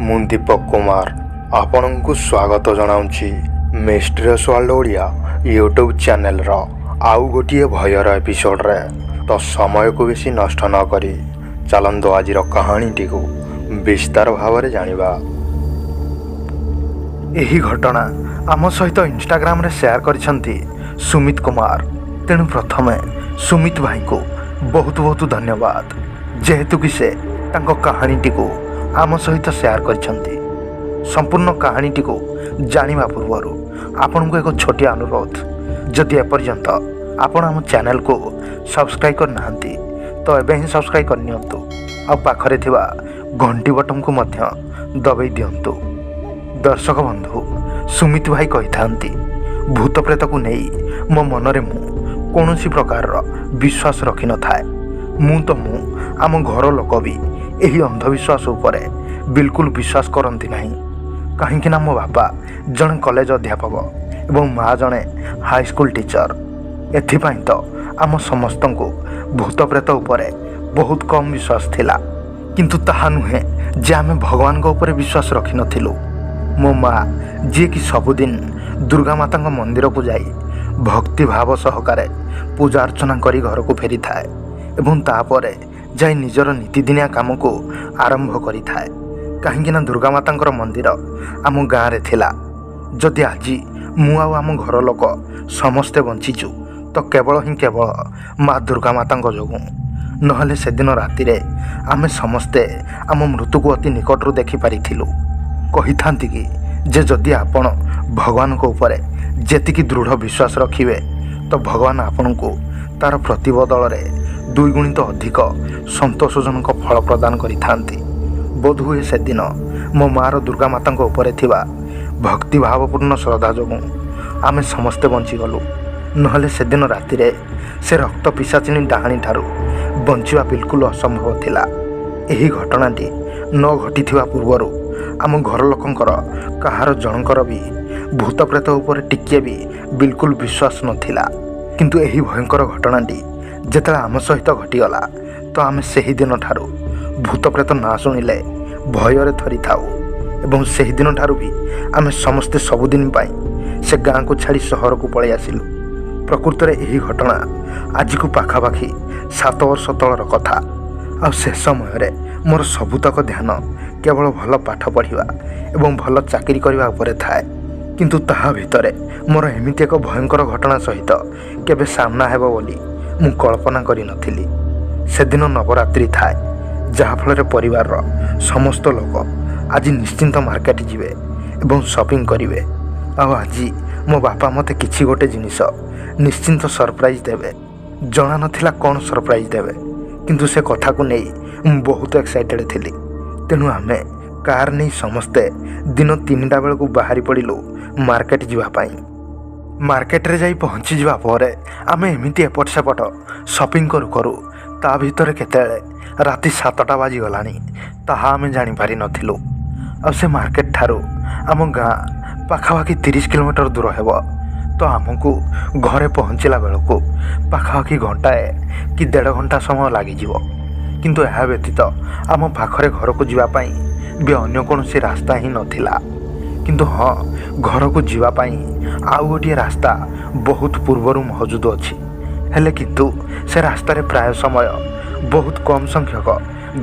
ମୁଁ ଦୀପକ କୁମାର ଆପଣଙ୍କୁ ସ୍ୱାଗତ ଜଣାଉଛି ମିଷ୍ଟ୍ରିୟସ୍ ୱାର୍ଲ୍ଡ ଓଡ଼ିଆ ୟୁଟ୍ୟୁବ୍ ଚ୍ୟାନେଲର ଆଉ ଗୋଟିଏ ଭୟର ଏପିସୋଡ଼ରେ। ତ ସମୟକୁ ବେଶୀ ନଷ୍ଟ ନ କରି ଚାଲନ୍ତୁ ଆଜିର କାହାଣୀଟିକୁ ବିସ୍ତାର ଭାବରେ ଜାଣିବା। ଏହି ଘଟଣା ଆମ ସହିତ ଇନଷ୍ଟାଗ୍ରାମରେ ସେୟାର କରିଛନ୍ତି ସୁମିତ କୁମାର। ତେଣୁ ପ୍ରଥମେ ସୁମିତ ଭାଇଙ୍କୁ ବହୁତ ବହୁତ ଧନ୍ୟବାଦ, ଯେହେତୁ କି ସେ ତାଙ୍କ କାହାଣୀଟିକୁ ଆମ ସହିତ ସେୟାର କରିଛନ୍ତି। ସମ୍ପୂର୍ଣ୍ଣ କାହାଣୀଟିକୁ ଜାଣିବା ପୂର୍ବରୁ ଆପଣଙ୍କୁ ଏକ ଛୋଟିଆ ଅନୁରୋଧ, ଯଦି ଏପର୍ଯ୍ୟନ୍ତ ଆପଣ ଆମ ଚ୍ୟାନେଲକୁ ସବସ୍କ୍ରାଇବ୍ କରିନାହାନ୍ତି ତ ଏବେ ହିଁ ସବସ୍କ୍ରାଇବ୍ କରିନିଅନ୍ତୁ, ଆଉ ପାଖରେ ଥିବା ଘଣ୍ଟି ବଟନକୁ ମଧ୍ୟ ଦବାଇ ଦିଅନ୍ତୁ। ଦର୍ଶକ ବନ୍ଧୁ, ସୁମିତ ଭାଇ କହିଥାନ୍ତି, ଭୂତ ପ୍ରେତକୁ ନେଇ ମୋ ମନରେ ମୁଁ କୌଣସି ପ୍ରକାରର ବିଶ୍ୱାସ ରଖିନଥାଏ। ମୁଁ ଆମ ଘର ଲୋକ ବି ଏହି ଅନ୍ଧବିଶ୍ୱାସ ଉପରେ ବିଲକୁଲ ବିଶ୍ୱାସ କରନ୍ତି ନାହିଁ। କାହିଁକିନା ମୋ ବାପା ଜଣେ କଲେଜ ଅଧ୍ୟାପକ ଏବଂ ମା' ଜଣେ ହାଇସ୍କୁଲ ଟିଚର। ଏଥିପାଇଁ ତ ଆମ ସମସ୍ତଙ୍କୁ ଭୂତ ପ୍ରେତ ଉପରେ ବହୁତ କମ୍ ବିଶ୍ୱାସ ଥିଲା। କିନ୍ତୁ ତାହା ନୁହେଁ ଯେ ଆମେ ଭଗବାନଙ୍କ ଉପରେ ବିଶ୍ୱାସ ରଖିନଥିଲୁ। ମୋ ମା', ଯିଏକି ସବୁଦିନ ଦୁର୍ଗା ମାତାଙ୍କ ମନ୍ଦିରକୁ ଯାଇ ଭକ୍ତିଭାବ ସହକାରେ ପୂଜା ଅର୍ଚ୍ଚନା କରି ଘରକୁ ଫେରିଥାଏ ଏବଂ ତାପରେ ଯାଇ ନିଜର ନୀତିଦିନିଆ କାମକୁ ଆରମ୍ଭ କରିଥାଏ। କାହିଁକିନା ଦୁର୍ଗା ମାତାଙ୍କର ମନ୍ଦିର ଆମ ଗାଁରେ ଥିଲା। ଯଦି ଆଜି ମୁଁ ଆଉ ଆମ ଘର ଲୋକ ସମସ୍ତେ ବଞ୍ଚିଛୁ ତ କେବଳ ମା' ଦୁର୍ଗା ମାତାଙ୍କ ଯୋଗୁଁ। ନହେଲେ ସେଦିନ ରାତିରେ ଆମେ ସମସ୍ତେ ଆମ ମୃତ୍ୟୁକୁ ଅତି ନିକଟରୁ ଦେଖିପାରିଥିଲୁ। କହିଥାନ୍ତି କି ଯେ ଯଦି ଆପଣ ଭଗବାନଙ୍କ ଉପରେ ଯେତିକି ଦୃଢ଼ ବିଶ୍ୱାସ ରଖିବେ ତ ଭଗବାନ ଆପଣଙ୍କୁ ତା'ର ପ୍ରତିବଦଳରେ ଦୁଇଗୁଣିତ ଅଧିକ ସନ୍ତୋଷଜନକ ଫଳ ପ୍ରଦାନ କରିଥାନ୍ତି। ବୋଧହୁଏ ସେଦିନ ମୋ ମା'ର ଦୁର୍ଗା ମାତାଙ୍କ ଉପରେ ଥିବା ଭକ୍ତିଭାବପୂର୍ଣ୍ଣ ଶ୍ରଦ୍ଧା ଯୋଗୁଁ ଆମେ ସମସ୍ତେ ବଞ୍ଚିଗଲୁ। ନହେଲେ ସେଦିନ ରାତିରେ ସେ ରକ୍ତ ପିଶାଚିନୀ ଡାହାଣୀଠାରୁ ବଞ୍ଚିବା ବିଲକୁଲ ଅସମ୍ଭବ ଥିଲା। ଏହି ଘଟଣାଟି ନ ଘଟିଥିବା ପୂର୍ବରୁ ଆମ ଘର ଲୋକଙ୍କର କାହାର ଜଣଙ୍କର ବି ଭୂତ ପ୍ରେତ ଉପରେ ଟିକିଏ ବି ବିଲକୁଲ ବିଶ୍ୱାସ ନଥିଲା। କିନ୍ତୁ ଏହି ଭୟଙ୍କର ଘଟଣାଟି ଯେତେବେଳେ ଆମ ସହିତ ଘଟିଗଲା ତ ଆମେ ସେହି ଦିନଠାରୁ ଭୂତ ପ୍ରେତ ନାଁ ଶୁଣିଲେ ଭୟରେ ଥରିଥାଉ ଏବଂ ସେହିଦିନ ଠାରୁ ବି ଆମେ ସମସ୍ତେ ସବୁଦିନ ପାଇଁ ସେ ଗାଁକୁ ଛାଡ଼ି ସହରକୁ ପଳାଇ ଆସିଲୁ। ପ୍ରକୃତରେ ଏହି ଘଟଣା ଆଜିକୁ ପାଖାପାଖି 7 ବର୍ଷ ତଳର କଥା। ଆଉ ସେ ସମୟରେ ମୋର ସବୁତକ ଧ୍ୟାନ କେବଳ ଭଲ ପାଠ ପଢ଼ିବା ଏବଂ ଭଲ ଚାକିରି କରିବା ଉପରେ ଥାଏ। କିନ୍ତୁ ତାହା ଭିତରେ ମୋର ଏମିତି ଏକ ଭୟଙ୍କର ଘଟଣା ସହିତ କେବେ ସାମ୍ନା ହେବ ବୋଲି ମୁଁ କଳ୍ପନା କରିନଥିଲି। ସେଦିନ ନବରାତ୍ରି ଥାଏ, ଯାହାଫଳରେ ପରିବାରର ସମସ୍ତ ଲୋକ ଆଜି ନିଶ୍ଚିନ୍ତ ମାର୍କେଟ ଯିବେ ଏବଂ ସପିଂ କରିବେ। ଆଉ ଆଜି ମୋ ବାପା ମୋତେ କିଛି ଗୋଟେ ଜିନିଷ ନିଶ୍ଚିନ୍ତ ସରପ୍ରାଇଜ୍ ଦେବେ। ଜଣା ନଥିଲା କ'ଣ ସରପ୍ରାଇଜ୍ ଦେବେ, କିନ୍ତୁ ସେ କଥାକୁ ନେଇ ମୁଁ ବହୁତ ଏକ୍ସାଇଟେଡ଼୍ ଥିଲି। ତେଣୁ ଆମେ କାର୍ ନେଇ ସମସ୍ତେ ଦିନ 3ଟା ବେଳକୁ ବାହାରି ପଡ଼ିଲୁ ମାର୍କେଟ ଯିବା ପାଇଁ। ମାର୍କେଟରେ ଯାଇ ପହଞ୍ଚିଯିବା ପରେ ଆମେ ଏମିତି ଏପଟ ସେପଟ ସପିଂ କରୁ କରୁ ତା ଭିତରେ କେତେବେଳେ ରାତି 7ଟା ବାଜିଗଲାଣି ତାହା ଆମେ ଜାଣିପାରିନଥିଲୁ। ଆଉ ସେ ମାର୍କେଟ ଠାରୁ ଆମ ଗାଁ ପାଖାପାଖି 30 କିଲୋମିଟର ଦୂର ହେବ। ତ ଆମକୁ ଘରେ ପହଞ୍ଚିଲା ବେଳକୁ ପାଖାପାଖି ଘଣ୍ଟାଏ କି 1.5 ଘଣ୍ଟା ସମୟ ଲାଗିଯିବ। କିନ୍ତୁ ଏହା ବ୍ୟତୀତ ଆମ ପାଖରେ ଘରକୁ ଯିବା ପାଇଁ ବି ଅନ୍ୟ କୌଣସି ରାସ୍ତା ହିଁ ନଥିଲା। କିନ୍ତୁ ହଁ, ଘରକୁ ଯିବା ପାଇଁ ଆଉ ଗୋଟିଏ ରାସ୍ତା ବହୁତ ପୂର୍ବରୁ ମହଜୁଦ ଅଛି। ହେଲେ କିନ୍ତୁ ସେ ରାସ୍ତାରେ ପ୍ରାୟ ସମୟ ବହୁତ କମ୍ ସଂଖ୍ୟକ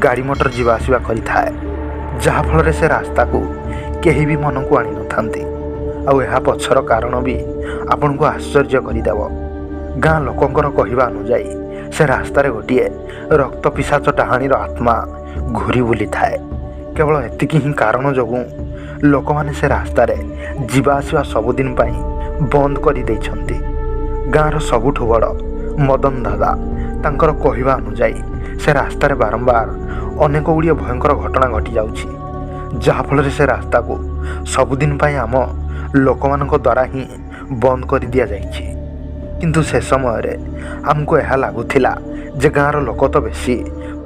ଗାଡ଼ି ମଟର ଯିବା ଆସିବା କରିଥାଏ, ଯାହାଫଳରେ ସେ ରାସ୍ତାକୁ କେହି ବି ମନକୁ ଆଣିନଥାନ୍ତି। ଆଉ ଏହା ପଛର କାରଣ ବି ଆପଣଙ୍କୁ ଆଶ୍ଚର୍ଯ୍ୟ କରିଦେବ। ଗାଁ ଲୋକଙ୍କର କହିବା ଅନୁଯାୟୀ ସେ ରାସ୍ତାରେ ଗୋଟିଏ ରକ୍ତ ପିଶାଚ ଡାହାଣୀର ଆତ୍ମା ଘୁରି ବୁଲିଥାଏ। କେବଳ ଏତିକି ହିଁ କାରଣ ଯୋଗୁଁ ଲୋକମାନେ ସେ ରାସ୍ତାରେ ଯିବା ଆସିବା ସବୁଦିନ ପାଇଁ ବନ୍ଦ କରିଦେଇଛନ୍ତି। ଗାଁର ସବୁଠୁ ବଡ଼ ମଦନ ଦାଦା ତାଙ୍କର କହିବା ଅନୁଯାୟୀ ସେ ରାସ୍ତାରେ ବାରମ୍ବାର ଅନେକ ଗୁଡ଼ିଏ ଭୟଙ୍କର ଘଟଣା ଘଟିଯାଉଛି, ଯାହାଫଳରେ ସେ ରାସ୍ତାକୁ ସବୁଦିନ ପାଇଁ ଆମ ଲୋକମାନଙ୍କ ଦ୍ୱାରା ହିଁ ବନ୍ଦ କରିଦିଆଯାଇଛି। କିନ୍ତୁ ସେ ସମୟରେ ଆମକୁ ଏହା ଲାଗୁଥିଲା ଯେ ଗାଁର ଲୋକ ତ ବେଶୀ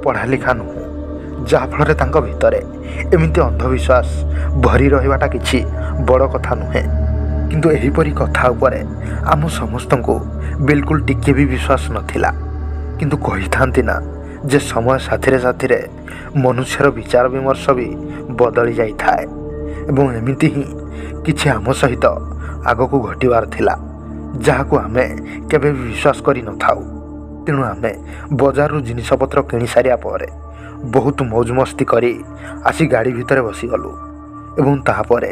ପଢ଼ାଲିଖା ନୁହେଁ, ଯାହାଫଳରେ ତାଙ୍କ ଭିତରେ ଏମିତି ଅନ୍ଧବିଶ୍ୱାସ ଭରି ରହିବାଟା କିଛି ବଡ଼ କଥା ନୁହେଁ। କିନ୍ତୁ ଏହିପରି କଥା ଉପରେ ଆମ ସମସ୍ତଙ୍କୁ ବିଲକୁଲ ଟିକିଏ ବି ବିଶ୍ୱାସ ନଥିଲା। କିନ୍ତୁ କହିଥାନ୍ତି ନା, ଯେ ସମୟ ସାଥିରେ ସାଥିରେ ମନୁଷ୍ୟର ବିଚାର ବିମର୍ଶ ବି ବଦଳି ଯାଇଥାଏ ଏବଂ ଏମିତି ହିଁ କିଛି ଆମ ସହିତ ଆଗକୁ ଘଟିବାର ଥିଲା, ଯାହାକୁ ଆମେ କେବେ ବି ବିଶ୍ୱାସ କରିନଥାଉ। ତେଣୁ ଆମେ ବଜାରରୁ ଜିନିଷପତ୍ର କିଣି ସାରିବା ପରେ ବହୁତ ମୌଜ ମସ୍ତି କରି ଆସି ଗାଡ଼ି ଭିତରେ ବସିଗଲୁ ଏବଂ ତାପରେ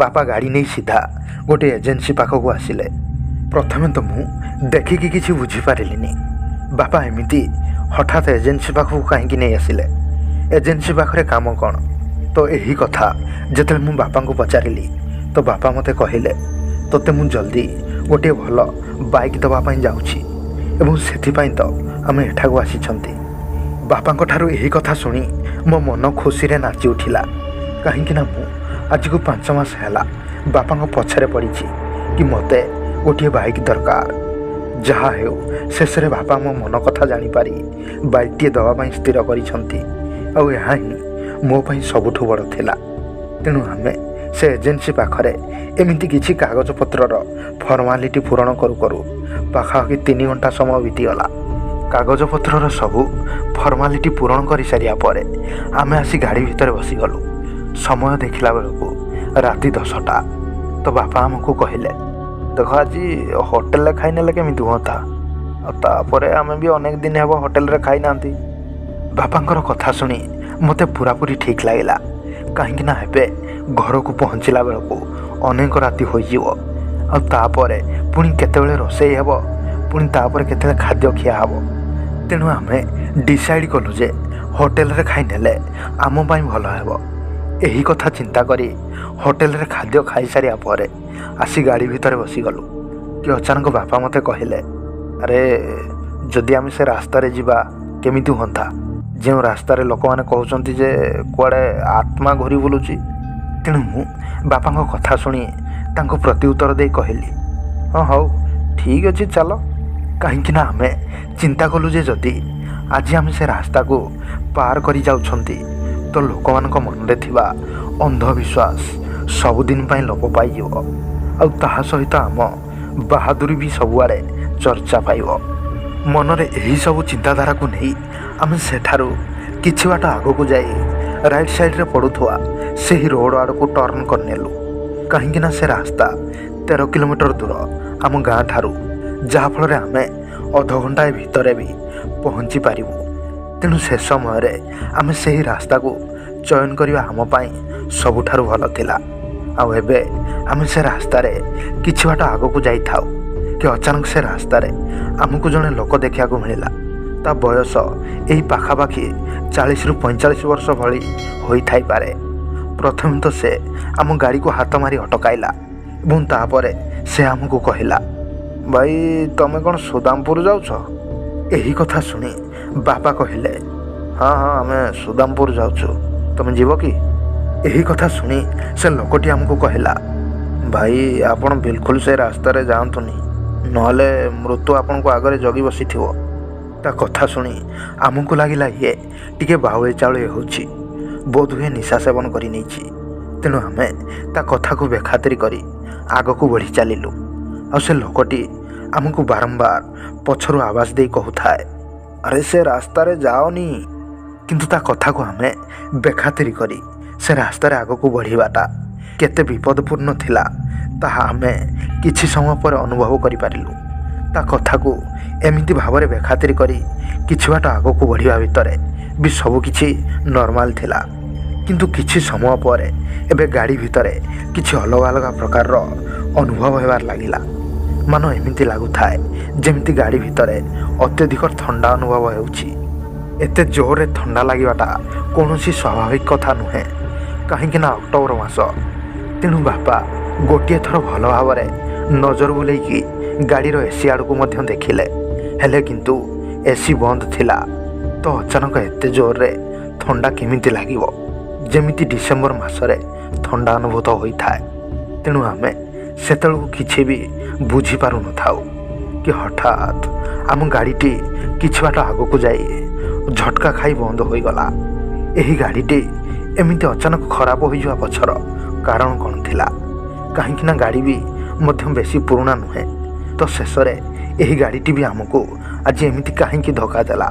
ବାପା ଗାଡ଼ି ନେଇ ସିଧା ଗୋଟିଏ ଏଜେନ୍ସି ପାଖକୁ ଆସିଲେ। ପ୍ରଥମେ ତ ମୁଁ ଦେଖିକି କିଛି ବୁଝିପାରିଲିନି, ବାପା ଏମିତି ହଠାତ୍ ଏଜେନ୍ସି ପାଖକୁ କାହିଁକି ନେଇ ଆସିଲେ, ଏଜେନ୍ସି ପାଖରେ କାମ କ'ଣ? ତ ଏହି କଥା ଯେତେବେଳେ ମୁଁ ବାପାଙ୍କୁ ପଚାରିଲି ତ ବାପା ମୋତେ କହିଲେ, ତୋତେ ମୁଁ ଜଲ୍ଦି ଗୋଟିଏ ଭଲ ବାଇକ୍ ଦେବା ପାଇଁ ଯାଉଛି ଏବଂ ସେଥିପାଇଁ ତ ଆମେ ଏଠାକୁ ଆସିଛନ୍ତି। ବାପାଙ୍କ ଠାରୁ ଏହି କଥା ଶୁଣି ମୋ ମନ ଖୁସିରେ ନାଚି ଉଠିଲା, କାହିଁକିନା ମୁଁ ଆଜିକୁ 5 ମାସ ହେଲା ବାପାଙ୍କ ପଛରେ ପଡ଼ିଛି କି ମୋତେ ଗୋଟିଏ ବାଇକ୍ ଦରକାର। ଯାହା ହେଉ ଶେଷରେ ବାପା ମୋ ମନ କଥା ଜାଣିପାରି ବାଇକ୍ଟିଏ ଦେବା ପାଇଁ ସ୍ଥିର କରିଛନ୍ତି ଆଉ ଏହା ହିଁ ମୋ ପାଇଁ ସବୁଠୁ ବଡ଼ ଥିଲା। ତେଣୁ ଆମେ ସେ ଏଜେନ୍ସି ପାଖରେ ଏମିତି କିଛି କାଗଜପତ୍ରର ଫର୍ମାଲିଟି ପୂରଣ କରୁ କରୁ ପାଖାପାଖି 3 ଘଣ୍ଟା ସମୟ ବିତିଗଲା। କାଗଜପତ୍ରର ସବୁ ଫର୍ମାଲିଟି ପୂରଣ କରିସାରିବା ପରେ ଆମେ ଆସି ଗାଡ଼ି ଭିତରେ ବସିଗଲୁ। ସମୟ ଦେଖିଲା ବେଳକୁ ରାତି 10ଟା। ତ ବାପା ଆମକୁ କହିଲେ, ଦେଖ ଆଜି ହୋଟେଲରେ ଖାଇନେଲେ କେମିତି ହୁଅନ୍ତା, ଆଉ ତାପରେ ଆମେ ବି ଅନେକ ଦିନ ହେବ ହୋଟେଲରେ ଖାଇନାହାନ୍ତି। ବାପାଙ୍କର କଥା ଶୁଣି ମୋତେ ପୁରାପୁରି ଠିକ୍ ଲାଗିଲା, କାହିଁକିନା ଏବେ ଘରକୁ ପହଞ୍ଚିଲା ବେଳକୁ ଅନେକ ରାତି ହୋଇଯିବ ଆଉ ତାପରେ ପୁଣି କେତେବେଳେ ରୋଷେଇ ହେବ, ପୁଣି ତାପରେ କେତେବେଳେ ଖାଦ୍ୟ ଖିଆ ହେବ। ତେଣୁ ଆମେ ଡିସାଇଡ଼୍ କଲୁ ଯେ ହୋଟେଲରେ ଖାଇନେଲେ ଆମ ପାଇଁ ଭଲ ହେବ। ଏହି କଥା ଚିନ୍ତା କରି ହୋଟେଲରେ ଖାଦ୍ୟ ଖାଇସାରିବା ପରେ ଆସି ଗାଡ଼ି ଭିତରେ ବସିଗଲୁ କି ଅଚାନକ ବାପା ମୋତେ କହିଲେ, ଆରେ ଯଦି ଆମେ ସେ ରାସ୍ତାରେ ଯିବା କେମିତି ହୁଅନ୍ତା, ଯେଉଁ ରାସ୍ତାରେ ଲୋକମାନେ କହୁଛନ୍ତି ଯେ କୁଆଡ଼େ ଆତ୍ମା ଘୁରି ବୁଲୁଛି। ତେଣୁ ମୁଁ ବାପାଙ୍କ କଥା ଶୁଣି ତାଙ୍କୁ ପ୍ରତି ଉତ୍ତର ଦେଇ କହିଲି, ହଁ ହଉ ଠିକ୍ ଅଛି ଚାଲ। କାହିଁକିନା ଆମେ ଚିନ୍ତା କଲୁ ଯେ ଯଦି ଆଜି ଆମେ ସେ ରାସ୍ତାକୁ ପାର କରି ଯାଉଛନ୍ତି ତ ଲୋକମାନଙ୍କ ମନରେ ଥିବା ଅନ୍ଧବିଶ୍ୱାସ ସବୁଦିନ ପାଇଁ ଲୋପ ପାଇଯିବ ଆଉ ତାହା ସହିତ ଆମ ବାହାଦୁରୀ ବି ସବୁଆଡ଼େ ଚର୍ଚ୍ଚା ପାଇବ। ମନରେ ଏହିସବୁ ଚିନ୍ତାଧାରାକୁ ନେଇ ଆମେ ସେଠାରୁ କିଛି ବାଟ ଆଗକୁ ଯାଇ ରାଇଟ୍ ସାଇଡ଼୍ରେ ପଡ଼ୁଥିବା ସେହି ରୋଡ଼ ଆଡ଼କୁ ଟର୍ନ କରିନେଲୁ, କାହିଁକିନା ସେ ରାସ୍ତା 13 କିଲୋମିଟର ଦୂର ଆମ ଗାଁ ଠାରୁ, ଯାହାଫଳରେ ଆମେ ଅଧଘଣ୍ଟାଏ ଭିତରେ ବି ପହଞ୍ଚି ପାରିବୁ। ତେଣୁ ସେ ସମୟରେ ଆମେ ସେହି ରାସ୍ତାକୁ ଚୟନ କରିବା ଆମ ପାଇଁ ସବୁଠାରୁ ଭଲ ଥିଲା। ଆଉ ଏବେ ଆମେ ସେ ରାସ୍ତାରେ କିଛି ବାଟ ଆଗକୁ ଯାଇଥାଉ କି ଅଚାନକ ସେ ରାସ୍ତାରେ ଆମକୁ ଜଣେ ଲୋକ ଦେଖିବାକୁ ମିଳିଲା। ତା ବୟସ ଏହି ପାଖାପାଖି 40ରୁ 45 ବର୍ଷ ଭଳି ହୋଇଥାଇପାରେ। ପ୍ରଥମେ ତ ସେ ଆମ ଗାଡ଼ିକୁ ହାତ ମାରି ଅଟକାଇଲା ଏବଂ ତାପରେ ସେ ଆମକୁ କହିଲା, ଭାଇ ତମେ କ'ଣ ସୁଦାମପୁର ଯାଉଛ? ଏହି କଥା ଶୁଣି ବାପା କହିଲେ, ହଁ ହଁ ଆମେ ସୁଦାମପୁର ଯାଉଛୁ, ତମେ ଯିବ କି? ଏହି କଥା ଶୁଣି ସେ ଲୋକଟି ଆମକୁ କହିଲା, ଭାଇ ଆପଣ ବିଲକୁଲ ସେ ରାସ୍ତାରେ ଯାଆନ୍ତୁନି, ନହେଲେ ମୃତ୍ୟୁ ଆପଣଙ୍କୁ ଆଗରେ ଜଗି ବସିଥିବ। ତା କଥା ଶୁଣି ଆମକୁ ଲାଗିଲା ଇଏ ଟିକେ ବାଉଳି ଚାଉଳି ହେଉଛି, ବୋଧହୁଏ ନିଶା ସେବନ କରି ନେଇଛି। ତେଣୁ ଆମେ ତା କଥାକୁ ବେଖାତିର କରି ଆଗକୁ ବଢ଼ି ଚାଲିଲୁ ଆଉ ସେ ଲୋକଟି ଆମକୁ ବାରମ୍ବାର ପଛରୁ ଆବାଜ ଦେଇ କହୁଥାଏ, ଆରେ ସେ ରାସ୍ତାରେ ଯାଅନି। କିନ୍ତୁ ତା କଥାକୁ ଆମେ ବେଖାତିର କରି ସେ ରାସ୍ତାରେ ଆଗକୁ ବଢ଼ିବାଟା କେତେ ବିପଦପୂର୍ଣ୍ଣ ଥିଲା ତାହା ଆମେ କିଛି ସମୟ ପରେ ଅନୁଭବ କରିପାରିଲୁ। ତା କଥାକୁ ଏମିତି ଭାବରେ ବେଖାତିର କରି କିଛି ବାଟ ଆଗକୁ ବଢ଼ିବା ଭିତରେ ବି ସବୁକିଛି ନର୍ମାଲ ଥିଲା। କିନ୍ତୁ କିଛି ସମୟ ପରେ ଏବେ ଗାଡ଼ି ଭିତରେ କିଛି ଅଲଗା ଅଲଗା ପ୍ରକାରର ଅନୁଭବ ହେବାର ଲାଗିଲା। ମାନ ଏମିତି ଲାଗୁଥାଏ ଯେମିତି ଗାଡ଼ି ଭିତରେ ଅତ୍ୟଧିକ ଥଣ୍ଡା ଅନୁଭବ ହେଉଛି। ଏତେ ଜୋରରେ ଥଣ୍ଡା ଲାଗିବାଟା କୌଣସି ସ୍ୱାଭାବିକ କଥା ନୁହେଁ, କାହିଁକିନା ଅକ୍ଟୋବର ମାସ। ତେଣୁ ବାପା ଗୋଟିଏ ଥର ଭଲ ଭାବରେ ନଜର ବୁଲେଇକି ଗାଡ଼ିର ଏସି ଆଡ଼କୁ ମଧ୍ୟ ଦେଖିଲେ, ହେଲେ କିନ୍ତୁ ଏସି ବନ୍ଦ ଥିଲା। ତ ଅଚାନକ ଏତେ ଜୋରରେ ଥଣ୍ଡା କେମିତି ଲାଗିବ, ଯେମିତି ଡିସେମ୍ବର ମାସରେ ଥଣ୍ଡା ଅନୁଭୂତ ହୋଇଥାଏ। ତେଣୁ ଆମେ ସେତେବେଳକୁ କିଛି ବି ବୁଝିପାରୁନଥାଉ କି ହଠାତ୍ ଆମ ଗାଡ଼ିଟି କିଛି ବାଟ ଆଗକୁ ଯାଇ ଝଟକା ଖାଇ ବନ୍ଦ ହୋଇଗଲା। ଏହି ଗାଡ଼ିଟି ଏମିତି ଅଚାନକ ଖରାପ ହୋଇଯିବା ପଛର କାରଣ କ'ଣ ଥିଲା? କାହିଁକିନା ଗାଡ଼ି ବି ମଧ୍ୟ ବେଶୀ ପୁରୁଣା ନୁହେଁ। ତ ଶେଷରେ ଏହି ଗାଡ଼ିଟି ବି ଆମକୁ ଆଜି ଏମିତି କାହିଁକି ଧୋକା ଦେଲା?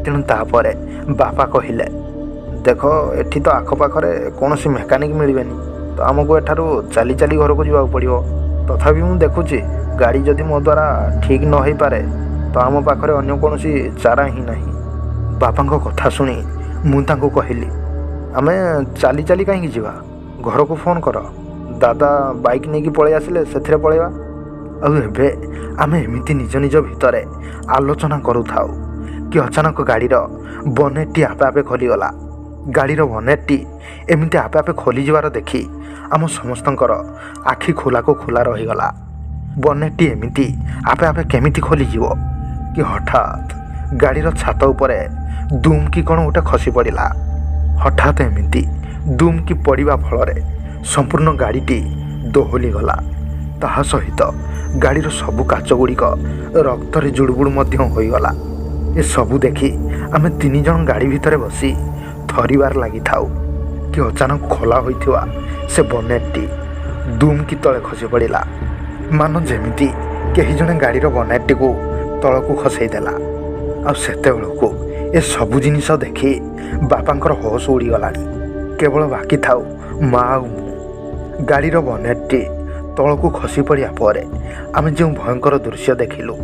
ତେଣୁ ତାପରେ ବାପା କହିଲେ, ଦେଖ ଏଠି ତ ଆଖପାଖରେ କୌଣସି ମେକାନିକ୍ ମିଳିବେନି, ତ ଆମକୁ ଏଠାରୁ ଚାଲି ଚାଲି ଘରକୁ ଯିବାକୁ ପଡ଼ିବ। ତଥାପି ମୁଁ ଦେଖୁଛି ଗାଡ଼ି ଯଦି ମୋ ଦ୍ୱାରା ଠିକ୍ ନ ହୋଇପାରେ ତ ଆମ ପାଖରେ ଅନ୍ୟ କୌଣସି ଚାରା ହିଁ ନାହିଁ। ବାପାଙ୍କ କଥା ଶୁଣି ମୁଁ ତାଙ୍କୁ କହିଲି, ଆମେ ଚାଲି ଚାଲି କାହିଁକି ଯିବା, ଘରକୁ ଫୋନ୍ କର, ଦାଦା ବାଇକ୍ ନେଇକି ପଳେଇ ଆସିଲେ ସେଥିରେ ପଳେଇବା। ଆଉ ଏବେ ଆମେ ଏମିତି ନିଜ ନିଜ ଭିତରେ ଆଲୋଚନା କରୁଥାଉ କି ଅଚାନକ ଗାଡ଼ିର ବନେଟ୍ଟି ଆପେ ଆପେ ଖୋଲିଗଲା। ଗାଡ଼ିର ବନେଟ୍ଟି ଏମିତି ଆପେ ଆପେ ଖୋଲିଯିବାର ଦେଖି ଆମ ସମସ୍ତଙ୍କର ଆଖି ଖୋଲାକୁ ଖୋଲା ରହିଗଲା। ବନେଟ୍ଟି ଏମିତି ଆପେ ଆପେ କେମିତି ଖୋଲିଯିବ କି ହଠାତ୍ ଗାଡ଼ିର ଛାତ ଉପରେ ଦୁମ୍ କି କ'ଣ ଗୋଟେ ଖସି ପଡ଼ିଲା। ହଠାତ୍ ଏମିତି ଦୁମ୍ କି ପଡ଼ିବା ଫଳରେ ସମ୍ପୂର୍ଣ୍ଣ ଗାଡ଼ିଟି ଦୋହଲିଗଲା। ତାହା ସହିତ ଗାଡ଼ିର ସବୁ କାଚ ଗୁଡ଼ିକ ରକ୍ତରେ ଜୁଡ଼ୁବୁଡ଼ୁ ମଧ୍ୟ ହୋଇଗଲା। ଏସବୁ ଦେଖି ଆମେ 3 ଜଣ ଗାଡ଼ି ଭିତରେ ବସି ଥରିବାର ଲାଗିଥାଉ କି ଅଚାନକ ଖୋଲା ହୋଇଥିବା ସେ ବନେଟ୍ଟି ଦୁମ୍ କି ତଳେ ଖସି ପଡ଼ିଲା। ମାନ ଯେମିତି କେହି ଜଣେ ଗାଡ଼ିର ବନେଟ୍ଟିକୁ ତଳକୁ ଖସେଇ ଦେଲା। ଆଉ ସେତେବେଳକୁ ଏସବୁ ଜିନିଷ ଦେଖି ବାପାଙ୍କର ହୋସ୍ ଉଡ଼ିଗଲାଣି। କେବଳ ବାକି ଥାଉ ମା ଆଉ ମୁଁ। ଗାଡ଼ିର ବନେଟ୍ଟି ତଳକୁ ଖସି ପଡ଼ିବା ପରେ ଆମେ ଯେଉଁ ଭୟଙ୍କର ଦୃଶ୍ୟ ଦେଖିଲୁ,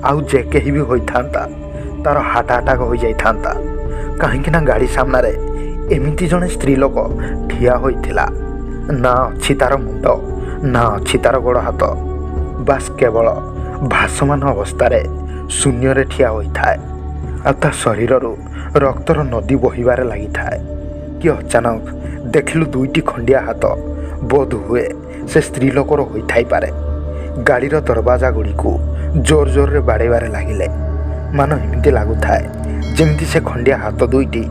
ଆଉ ଯେ କେହି ବି ହୋଇଥାନ୍ତା ତା'ର ହାର୍ଟ ଆଟାକ୍ ହୋଇଯାଇଥାନ୍ତା। କାହିଁକିନା ଗାଡ଼ି ସାମ୍ନାରେ ଏମିତି ଜଣେ ସ୍ତ୍ରୀ ଲୋକ ଠିଆ ହୋଇଥିଲା। ନା ଅଛି ତା'ର ମୁଣ୍ଡ, ନା ଅଛି ତା'ର ଗୋଡ଼ ହାତ, ବାସ୍ କେବଳ ଭାସମାନ ଅବସ୍ଥାରେ ଶୂନ୍ୟରେ ଠିଆ ହୋଇଥାଏ। ଆଉ ତା ଶରୀରରୁ ରକ୍ତର ନଦୀ ବହିବାରେ ଲାଗିଥାଏ। କି ଅଚାନକ ଦେଖିଲୁ 2ଟି ଖଣ୍ଡିଆ ହାତ ବୋଧହୁଏ ସେ ସ୍ତ୍ରୀ ଲୋକର ହୋଇଥାଇପାରେ। ଗାଡ଼ିର ଦରବାଜା ଗୁଡ଼ିକୁ ଜୋର ଜୋରରେ ବାଡ଼େଇବାରେ ଲାଗିଲେ। ମାନ ଏମିତି ଲାଗୁଥାଏ ଯେମିତି ସେ ଖଣ୍ଡିଆ ହାତ 2ଟି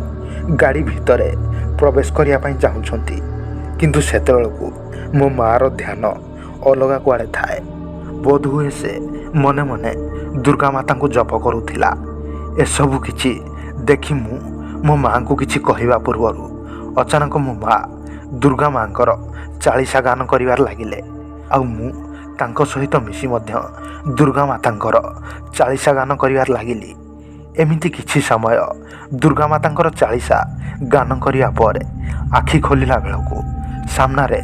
ଗାଡ଼ି ଭିତରେ ପ୍ରବେଶ କରିବା ପାଇଁ ଚାହୁଁଛନ୍ତି। କିନ୍ତୁ ସେତେବେଳକୁ ମୋ ମାଆର ଧ୍ୟାନ ଅଲଗା କୁଆଡ଼େ ଥାଏ। ବୋଧହୁଏ ସେ ମନେ ମନେ ଦୁର୍ଗା ମାତାଙ୍କୁ ଜପ କରୁଥିଲା। ଏସବୁ କିଛି ଦେଖି ମୁଁ ମୋ ମାଆଙ୍କୁ କିଛି କହିବା ପୂର୍ବରୁ ଅଚାନକ ମୋ ମାଆ ଦୁର୍ଗା ମାଆଙ୍କର ଚାଳିଶା ଗାନ କରିବାରେ ଲାଗିଲେ। ଆଉ ମୁଁ ତାଙ୍କ ସହିତ ମିଶି ମଧ୍ୟ ଦୁର୍ଗା ମାତାଙ୍କର ଚାଳିଶା ଗାନ କରିବାରେ ଲାଗିଲି। ଏମିତି କିଛି ସମୟ ଦୁର୍ଗା ମାତାଙ୍କର ଚାଳିଶା ଗାନ କରିବା ପରେ ଆଖି ଖୋଲିଲା ବେଳକୁ ସାମ୍ନାରେ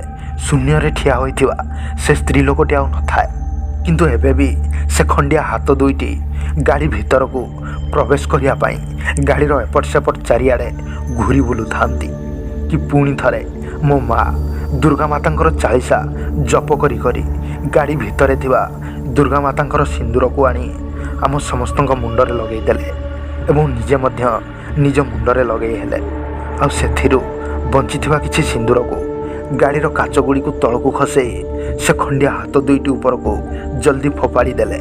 ଶୂନ୍ୟରେ ଠିଆ ହୋଇଥିବା ସେ ସ୍ତ୍ରୀ ଲୋକଟି ଆଉ ନଥାଏ। କିନ୍ତୁ ଏବେ ବି ସେ ଖଣ୍ଡିଆ ହାତ 2ଟି ଗାଡ଼ି ଭିତରକୁ ପ୍ରବେଶ କରିବା ପାଇଁ ଗାଡ଼ିର ଏପଟ ସେପଟ ଚାରିଆଡ଼େ ଘୁରି ବୁଲୁଥାନ୍ତି। କି ପୁଣି ଥରେ ମୋ ମା ଦୁର୍ଗା ମାତାଙ୍କର ଚାଳିଶା ଜପ କରି କରି ଗାଡ଼ି ଭିତରେ ଥିବା ଦୁର୍ଗା ମାତାଙ୍କର ସିନ୍ଦୁରକୁ ଆଣି ଆମ ସମସ୍ତଙ୍କ ମୁଣ୍ଡରେ ଲଗାଇ ଦେଲେ ଏବଂ ନିଜେ ମଧ୍ୟ ନିଜ ମୁଣ୍ଡରେ ଲଗାଇ ହେଲେ। ଆଉ ସେଥିରୁ ବଞ୍ଚିଥିବା କିଛି ସିନ୍ଦୁରକୁ ଗାଡ଼ିର କାଚ ଗୁଡ଼ିକୁ ତଳକୁ ଖସେଇ ସେ ଖଣ୍ଡିଆ ହାତ 2ଟି ଉପରକୁ ଜଲ୍ଦି ଫୋପାଡ଼ି ଦେଲେ।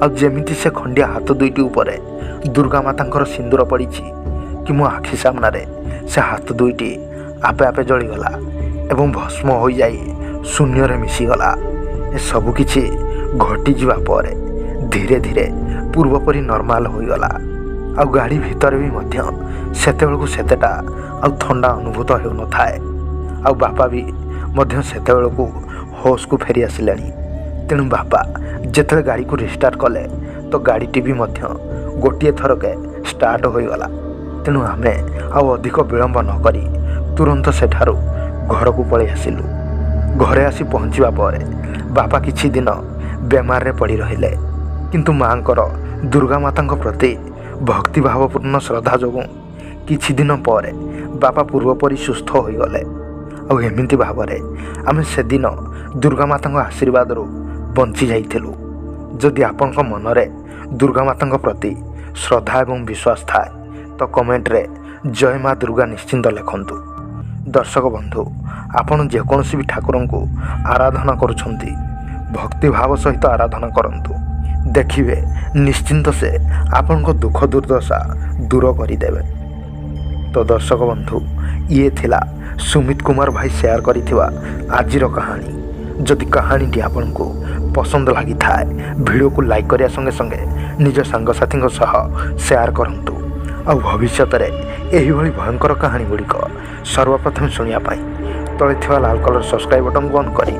ଆଉ ଯେମିତି ସେ ଖଣ୍ଡିଆ ହାତ 2ଟି ଉପରେ ଦୁର୍ଗା ମାତାଙ୍କର ସିନ୍ଦୁର ପଡ଼ିଛି କି ମୋ ଆଖି ସାମ୍ନାରେ ସେ ହାତ 2ଟି ଆପେ ଆପେ ଜଳିଗଲା ଏବଂ ଭସ୍ମ ହୋଇଯାଇ ଶୂନ୍ୟରେ ମିଶିଗଲା। ଏସବୁ କିଛି ଘଟିଯିବା ପରେ ଧୀରେ ଧୀରେ ପୂର୍ବ ପରି ନର୍ମାଲ ହୋଇଗଲା। ଆଉ ଗାଡ଼ି ଭିତରେ ବି ମଧ୍ୟ ସେତେବେଳକୁ ସେତେଟା ଆଉ ଥଣ୍ଡା ଅନୁଭୂତ ହେଉନଥାଏ। ଆଉ ବାପା ବି ମଧ୍ୟ ସେତେବେଳକୁ ହୋସ୍କୁ ଫେରି ଆସିଲେଣି। ତେଣୁ ବାପା ଯେତେବେଳେ ଗାଡ଼ିକୁ ରିଷ୍ଟାର୍ଟ କଲେ ତ ଗାଡ଼ିଟି ବି ମଧ୍ୟ ଗୋଟିଏ ଥରକେ ଷ୍ଟାର୍ଟ ହୋଇଗଲା। ତେଣୁ ଆମେ ଆଉ ଅଧିକ ବିଳମ୍ବ ନ କରି ତୁରନ୍ତ ସେଠାରୁ ଘରକୁ ପଳାଇ ଆସିଲୁ। ଘରେ ଆସି ପହଞ୍ଚିବା ପରେ ବାପା କିଛି ଦିନ ବେମାରରେ ପଡ଼ି ରହିଲେ। କିନ୍ତୁ ମାଆଙ୍କର ଦୁର୍ଗା ମାତାଙ୍କ ପ୍ରତି ଭକ୍ତିଭାବପୂର୍ଣ୍ଣ ଶ୍ରଦ୍ଧା ଯୋଗୁଁ କିଛି ଦିନ ପରେ ବାପା ପୂର୍ବ ପରି ସୁସ୍ଥ ହୋଇଗଲେ। ଆଉ ଏମିତି ଭାବରେ ଆମେ ସେଦିନ ଦୁର୍ଗା ମାତାଙ୍କ ଆଶୀର୍ବାଦରୁ ବଞ୍ଚି ଯାଇଥିଲୁ। ଯଦି ଆପଣଙ୍କ ମନରେ ଦୁର୍ଗା ମାତାଙ୍କ ପ୍ରତି ଶ୍ରଦ୍ଧା ଏବଂ ବିଶ୍ୱାସ ଥାଏ ତ କମେଣ୍ଟରେ ଜୟ ମା ଦୁର୍ଗା ନିଶ୍ଚିନ୍ତ ଲେଖନ୍ତୁ। ଦର୍ଶକ ବନ୍ଧୁ, ଆପଣ ଯେକୌଣସି ବି ଠାକୁରଙ୍କୁ ଆରାଧନା କରୁଛନ୍ତି ଭକ୍ତିଭାବ ସହିତ ଆରାଧନା କରନ୍ତୁ। ଦେଖିବେ ନିଶ୍ଚିନ୍ତ ସେ ଆପଣଙ୍କ ଦୁଃଖ ଦୁର୍ଦ୍ଦଶା ଦୂର କରିଦେବେ। ତ ଦର୍ଶକ ବନ୍ଧୁ, ଇଏ ଥିଲା ସୁମିତ କୁମାର ଭାଇ ସେୟାର କରିଥିବା ଆଜିର କାହାଣୀ। ଯଦି କାହାଣୀଟି ଆପଣଙ୍କୁ ପସନ୍ଦ ଲାଗିଥାଏ ଭିଡ଼ିଓକୁ ଲାଇକ୍ କରିବା ସଙ୍ଗେ ସଙ୍ଗେ ନିଜ ସାଙ୍ଗସାଥୀଙ୍କ ସହ ସେୟାର କରନ୍ତୁ। ଆଉ ଭବିଷ୍ୟତରେ ଏହିଭଳି ଭୟଙ୍କର କାହାଣୀ ଗୁଡ଼ିକ ସର୍ବପ୍ରଥମେ ଶୁଣିବା ପାଇଁ ତଳେ ଥିବା ଲାଲ କଲର୍ ସବସ୍କ୍ରାଇବ୍ ବଟନ୍କୁ ଅନ୍ କରି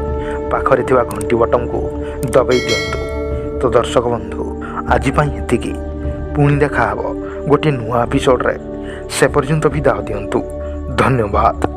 ପାଖରେ ଥିବା ଘଣ୍ଟି ବଟନ୍କୁ ଦବାଇ ଦିଅନ୍ତୁ। ତ ଦର୍ଶକ ବନ୍ଧୁ, ଆଜି ପାଇଁ ଏତିକି। ପୁଣି ଦେଖା ହେବ ଗୋଟିଏ ନୂଆ ଏପିସୋଡ଼ରେ। ସେ ପର୍ଯ୍ୟନ୍ତ ବିଦାୟ ଦିଅନ୍ତୁ। ଧନ୍ୟବାଦ।